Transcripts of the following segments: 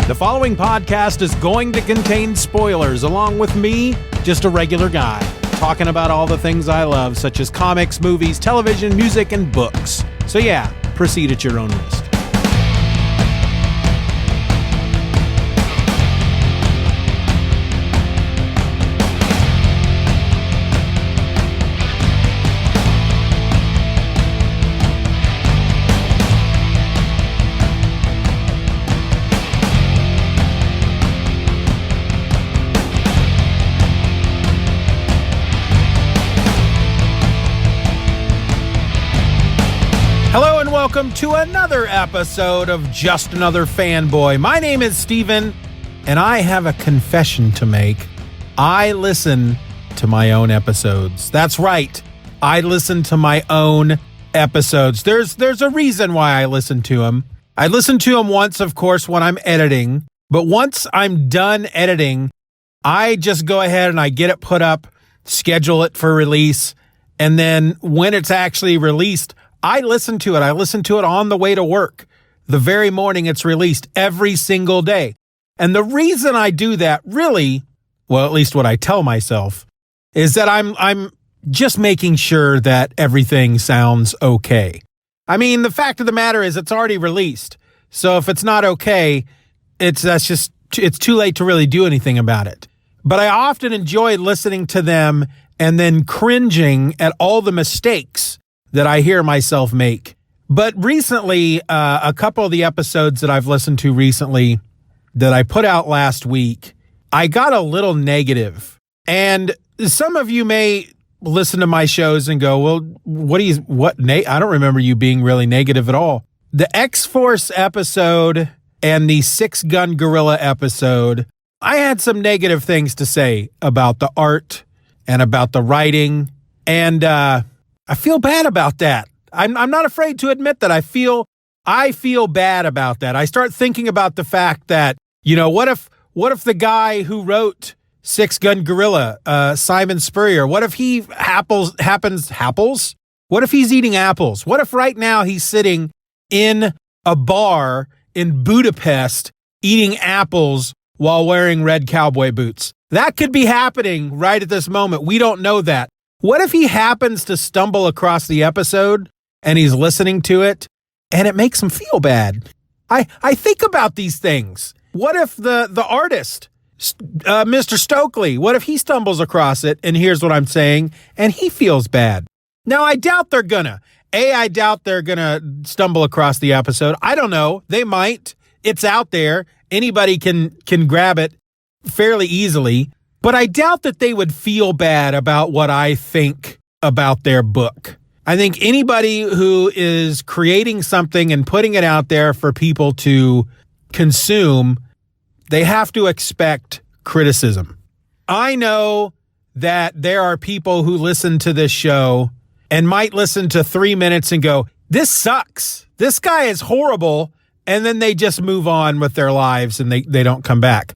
The following podcast is going to contain spoilers, along with me, just a regular guy, talking about all the things I love, such as comics, movies, television, music, and books. So yeah, proceed at your own risk. Hello and welcome to another episode of Just Another Fanboy. My name is Steven, and I have a confession to make. I listen to my own episodes. That's right. I listen to my own episodes. There's a reason why I listen to them. I listen to them once, of course, when I'm editing. But once I'm done editing, I just go ahead and I get it put up, schedule it for release, and then when it's actually released, I listen to it. I listen to it on the way to work, the very morning it's released, every single day. And the reason I do that, really, well, at least what I tell myself, is that I'm just making sure that everything sounds okay. I mean, the fact of the matter is it's already released. So if it's not okay, it's too late to really do anything about it. But I often enjoy listening to them and then cringing at all the mistakes that I hear myself make. But recently, a couple of the episodes that I've listened to recently that I put out last week, I got a little negative. And some of you may listen to my shows and go, well, I don't remember you being really negative at all. The X-Force episode and the Six Gun Gorilla episode, I had some negative things to say about the art and about the writing. And, I feel bad about that. I'm not afraid to admit that I feel bad about that. I start thinking about the fact that, what if the guy who wrote Six Gun Gorilla, Simon Spurrier, what if he happens? What if he's eating apples? What if right now he's sitting in a bar in Budapest eating apples while wearing red cowboy boots? That could be happening right at this moment. We don't know that. What if he happens to stumble across the episode and he's listening to it and it makes him feel bad? I think about these things. What if the artist, Mr. Stokely, what if he stumbles across it and hears what I'm saying and he feels bad? Now, I doubt they're gonna. I doubt they're gonna stumble across the episode. I don't know. They might. It's out there. Anybody can grab it fairly easily. But I doubt that they would feel bad about what I think about their book. I think anybody who is creating something and putting it out there for people to consume, they have to expect criticism. I know that there are people who listen to this show and might listen to 3 minutes and go, this sucks. This guy is horrible. And then they just move on with their lives and they don't come back.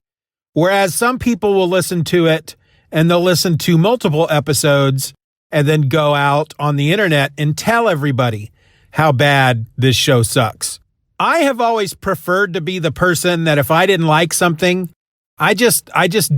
Whereas some people will listen to it and they'll listen to multiple episodes and then go out on the internet and tell everybody how bad this show sucks. I have always preferred to be the person that if I didn't like something, I just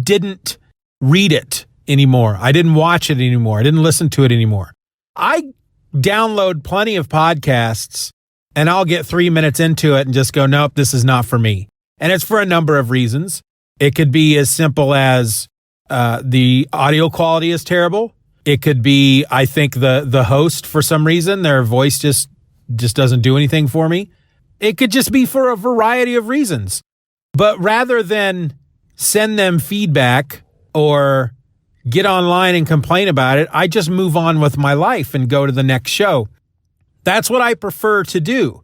didn't read it anymore. I didn't watch it anymore. I didn't listen to it anymore. I download plenty of podcasts and I'll get 3 minutes into it and just go, nope, this is not for me. And it's for a number of reasons. It could be as simple as the audio quality is terrible. It could be, I think, the host, for some reason, their voice just doesn't do anything for me. It could just be for a variety of reasons. But rather than send them feedback or get online and complain about it, I just move on with my life and go to the next show. That's what I prefer to do.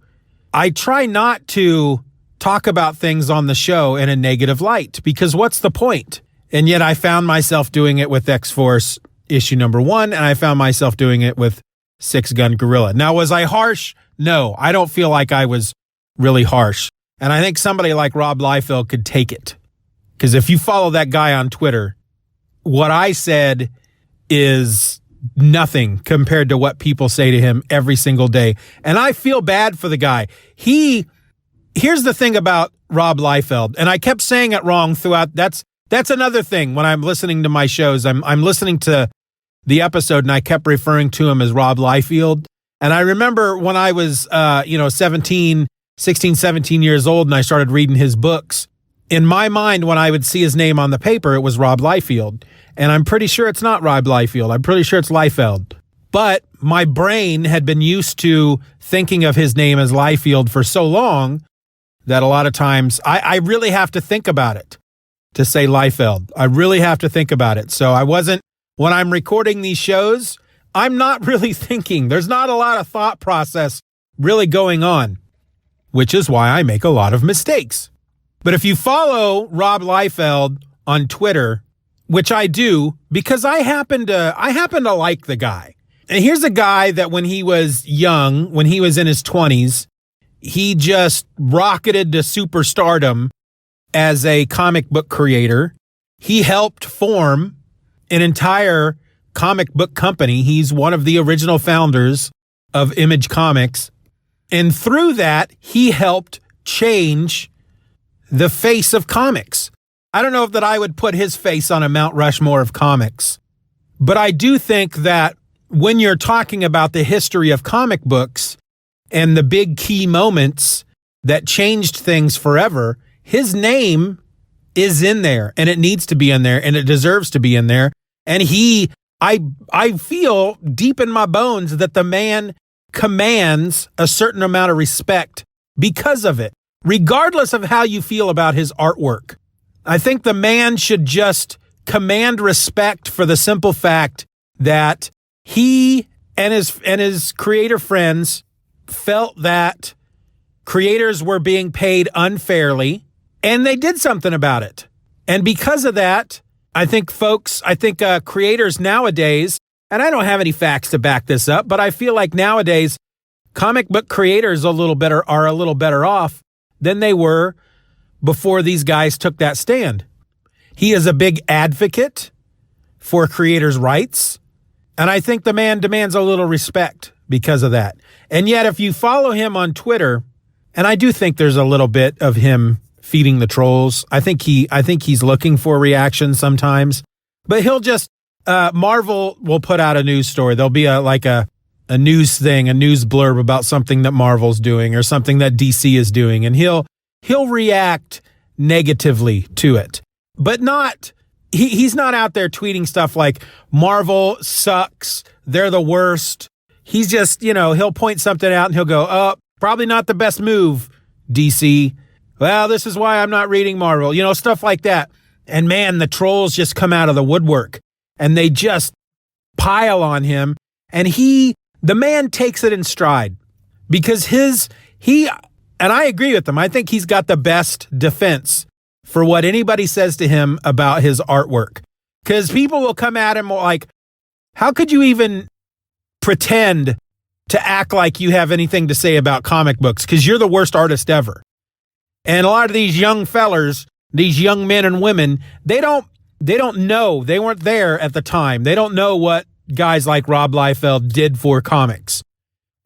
I try not to talk about things on the show in a negative light, because what's the point? And yet I found myself doing it with X-Force issue number 1, and I found myself doing it with Six Gun Gorilla. Now, was I harsh? No, I don't feel like I was really harsh. And I think somebody like Rob Liefeld could take it. Because if you follow that guy on Twitter, what I said is nothing compared to what people say to him every single day. And I feel bad for the guy. He here's the thing about Rob Liefeld, and I kept saying it wrong throughout. That's another thing when I'm listening to my shows. I'm listening to the episode, and I kept referring to him as Rob Liefeld. And I remember when I was, 16, 17 years old, and I started reading his books. In my mind, when I would see his name on the paper, it was Rob Liefeld. And I'm pretty sure it's not Rob Liefeld. I'm pretty sure it's Liefeld. But my brain had been used to thinking of his name as Liefeld for so long that a lot of times I really have to think about it to say Liefeld. I really have to think about it. So when I'm recording these shows, I'm not really thinking. There's not a lot of thought process really going on, which is why I make a lot of mistakes. But if you follow Rob Liefeld on Twitter, which I do because I happen to like the guy. And here's a guy that when he was young, when he was in his 20s, he just rocketed to superstardom as a comic book creator. He helped form an entire comic book company. He's one of the original founders of Image Comics. And through that, he helped change the face of comics. I don't know if that I would put his face on a Mount Rushmore of comics, but I do think that when you're talking about the history of comic books and the big key moments that changed things forever, his name is in there, and it needs to be in there, and it deserves to be in there. And I feel deep in my bones that the man commands a certain amount of respect because of it, regardless of how you feel about his artwork. I think the man should just command respect for the simple fact that he and his creator friends felt that creators were being paid unfairly, and they did something about it. And because of that, I think creators nowadays, and I don't have any facts to back this up, but I feel like nowadays comic book creators are a little better off than they were before these guys took that stand. He is a big advocate for creators' rights, and I think the man demands a little respect because of that. And yet, if you follow him on Twitter, and I do think there's a little bit of him feeding the trolls. I think he's looking for reaction sometimes, but he'll just Marvel will put out a news story. There'll be a news thing, a news blurb about something that Marvel's doing or something that DC is doing, and he'll react negatively to it, but not. He's not out there tweeting stuff like Marvel sucks, they're the worst. He's just, he'll point something out and he'll go, oh, probably not the best move, DC. Well, this is why I'm not reading Marvel, stuff like that. And man, the trolls just come out of the woodwork and they just pile on him. And the man takes it in stride because and I agree with him. I think he's got the best defense for what anybody says to him about his artwork. Because people will come at him like, how could you even pretend to act like you have anything to say about comic books? Because you're the worst artist ever. And a lot of these young fellers, these young men and women, they don't know. They weren't there at the time. They don't know what guys like Rob Liefeld did for comics.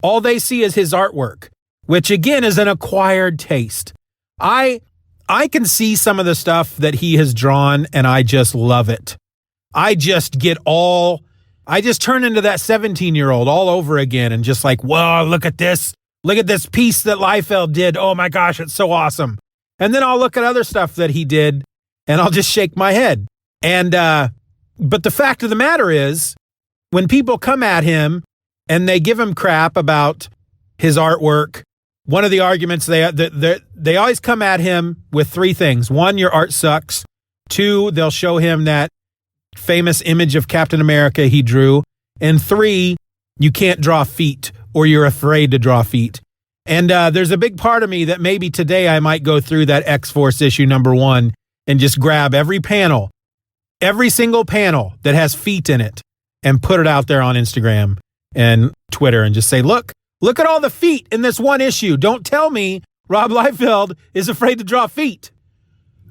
All they see is his artwork, which again is an acquired taste. I can see some of the stuff that he has drawn and I just love it. I just turn into that 17-year-old all over again and just like, whoa, look at this. Look at this piece that Liefeld did. Oh my gosh, it's so awesome. And then I'll look at other stuff that he did and I'll just shake my head. And, but the fact of the matter is when people come at him and they give him crap about his artwork, one of the arguments they always come at him with three things. One, your art sucks. Two, they'll show him that famous image of Captain America he drew. And three, you can't draw feet or you're afraid to draw feet. And there's a big part of me that maybe today I might go through that X-Force issue #1 and just grab every single panel that has feet in it and put it out there on Instagram and Twitter and just say, look at all the feet in this one issue. Don't tell me Rob Liefeld is afraid to draw feet.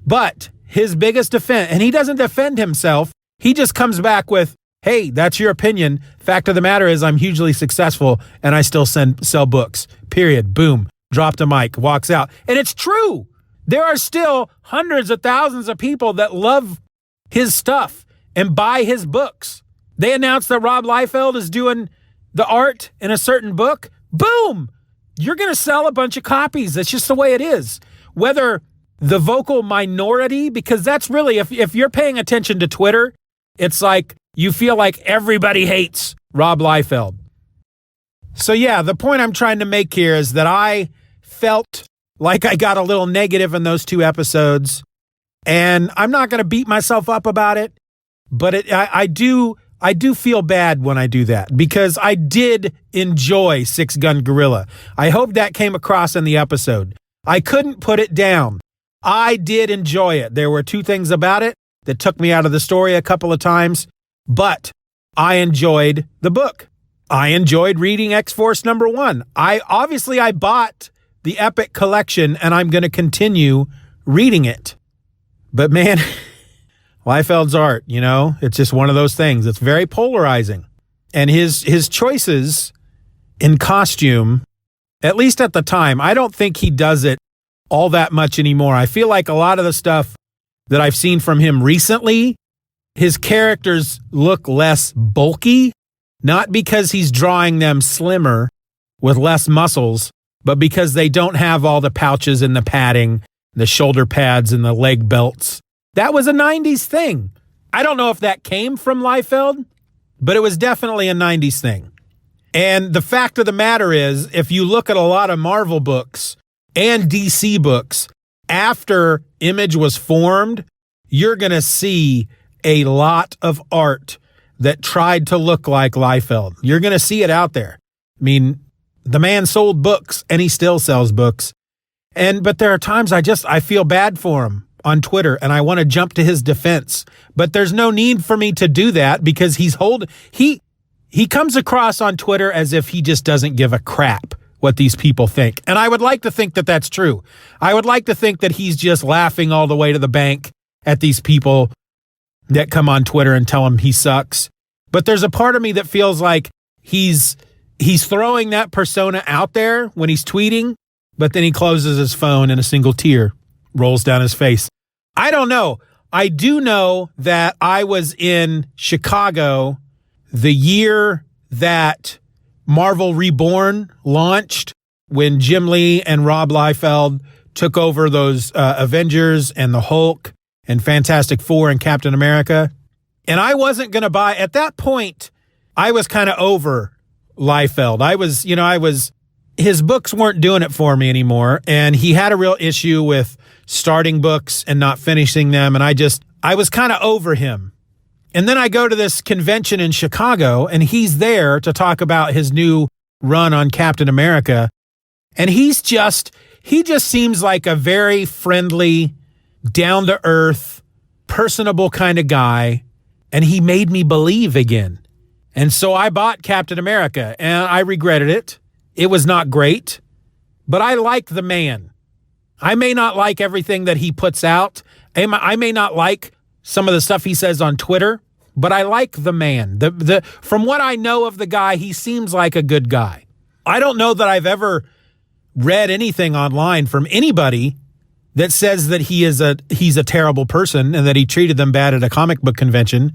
But his biggest defense, and he doesn't defend himself, he just comes back with, hey, that's your opinion. Fact of the matter is I'm hugely successful and I still sell books. Period. Boom. dropped a mic, walks out. And it's true. There are still hundreds of thousands of people that love his stuff and buy his books. They announced that Rob Liefeld is doing the art in a certain book. Boom! You're going to sell a bunch of copies. That's just the way it is. Whether the vocal minority, because that's really, if you're paying attention to Twitter, it's like you feel like everybody hates Rob Liefeld. So yeah, the point I'm trying to make here is that I felt like I got a little negative in those 2 episodes, and I'm not going to beat myself up about it, but I do feel bad when I do that, because I did enjoy Six Gun Gorilla. I hope that came across in the episode. I couldn't put it down. I did enjoy it. There were 2 things about it that took me out of the story a couple of times, but I enjoyed the book. I enjoyed reading X-Force #1. I bought the Epic Collection, and I'm going to continue reading it. But man, Liefeld's art, it's just one of those things. It's very polarizing. And his choices in costume, at least at the time, I don't think he does it all that much anymore. I feel like a lot of the stuff that I've seen from him recently, his characters look less bulky, not because he's drawing them slimmer with less muscles, but because they don't have all the pouches and the padding, the shoulder pads and the leg belts. That was a 90s thing. I don't know if that came from Liefeld, but it was definitely a 90s thing. And the fact of the matter is, if you look at a lot of Marvel books and DC books, after Image was formed, you're going to see a lot of art that tried to look like Liefeld. You're going to see it out there. I mean, the man sold books, and he still sells books. But there are times I feel bad for him on Twitter, and I want to jump to his defense. But there's no need for me to do that, because he comes across on Twitter as if he just doesn't give a crap what these people think. And I would like to think that that's true. I would like to think that he's just laughing all the way to the bank at these people that come on Twitter and tell him he sucks. But there's a part of me that feels like he's throwing that persona out there when he's tweeting, but then he closes his phone and a single tear rolls down his face. I don't know. I do know that I was in Chicago the year that Marvel Reborn launched, when Jim Lee and Rob Liefeld took over those Avengers and the Hulk and Fantastic Four and Captain America. And I wasn't going to buy, at that point, I was kind of over Liefeld. His books weren't doing it for me anymore. And he had a real issue with starting books and not finishing them. And I was kind of over him. And then I go to this convention in Chicago, and he's there to talk about his new run on Captain America. And he just seems like a very friendly, down-to-earth, personable kind of guy. And he made me believe again. And so I bought Captain America, and I regretted it. It was not great, but I like the man. I may not like everything that he puts out. I may not like some of the stuff he says on Twitter, but I like the man. From what I know of the guy, he seems like a good guy. I don't know that I've ever read anything online from anybody that says that he's a terrible person and that he treated them bad at a comic book convention.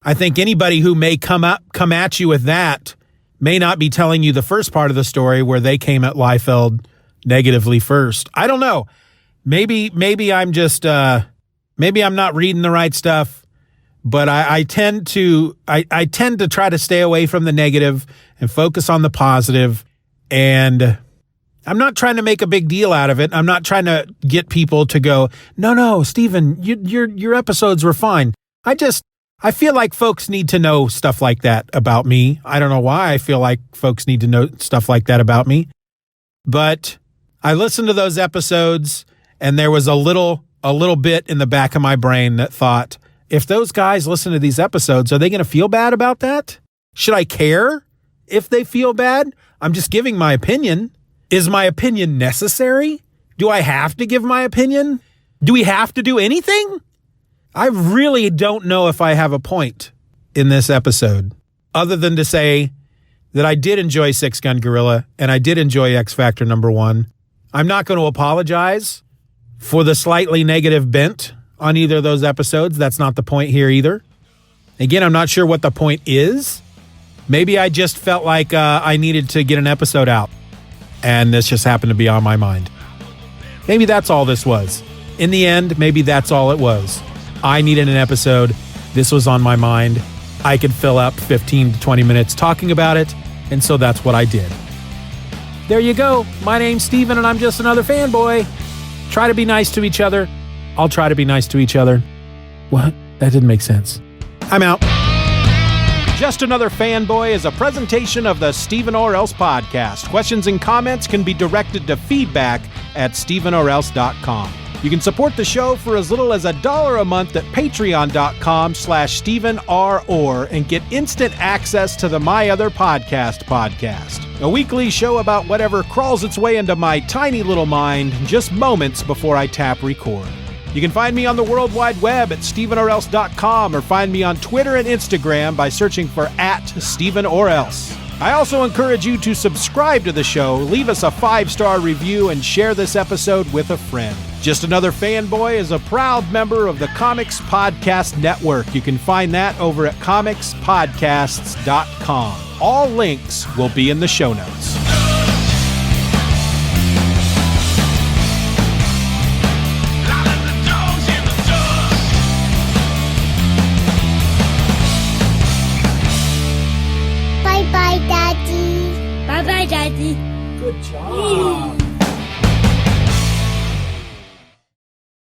I think anybody who may come at you with that may not be telling you the first part of the story where they came at Liefeld negatively first. I don't know. Maybe I'm just maybe I'm not reading the right stuff, but I tend to try to stay away from the negative and focus on the positive. And I'm not trying to make a big deal out of it. I'm not trying to get people to go, no, Stephen, your episodes were fine. I feel like folks need to know stuff like that about me. I don't know why I feel like folks need to know stuff like that about me. But I listened to those episodes, and there was a little bit in the back of my brain that thought, if those guys listen to these episodes, are they going to feel bad about that? Should I care if they feel bad? I'm just giving my opinion. Is my opinion necessary? Do I have to give my opinion? Do we have to do anything? I really don't know if I have a point in this episode, other than to say that I did enjoy Six Gun Gorilla and I did enjoy X Factor #1. I'm not going to apologize for the slightly negative bent on either of those episodes. That's not the point here either. Again, I'm not sure what the point is. Maybe I just felt like I needed to get an episode out, and this just happened to be on my mind. Maybe that's all this was. In the end, maybe that's all it was. I needed an episode. This was on my mind. I could fill up 15 to 20 minutes talking about it, and so that's what I did. There you go. My name's Steven, and I'm just another fanboy. Try to be nice to each other. I'll try to be nice to each other. What? That didn't make sense. I'm out. Just Another Fanboy is a presentation of the Steven or Else podcast. Questions and comments can be directed to feedback@stevenorelse.com. You can support the show for as little as $1 a month at patreon.com/StevenRor and get instant access to the My Other podcast, a weekly show about whatever crawls its way into my tiny little mind just moments before I tap record. You can find me on the World Wide Web at stevenorelse.com or find me on Twitter and Instagram by searching for @StevenOrElse. I also encourage you to subscribe to the show, leave us a 5-star review, and share this episode with a friend. Just Another Fanboy is a proud member of the Comics Podcast Network. You can find that over at comicspodcasts.com. All links will be in the show notes. Bye-bye, Daddy. Bye-bye, Daddy. Good job.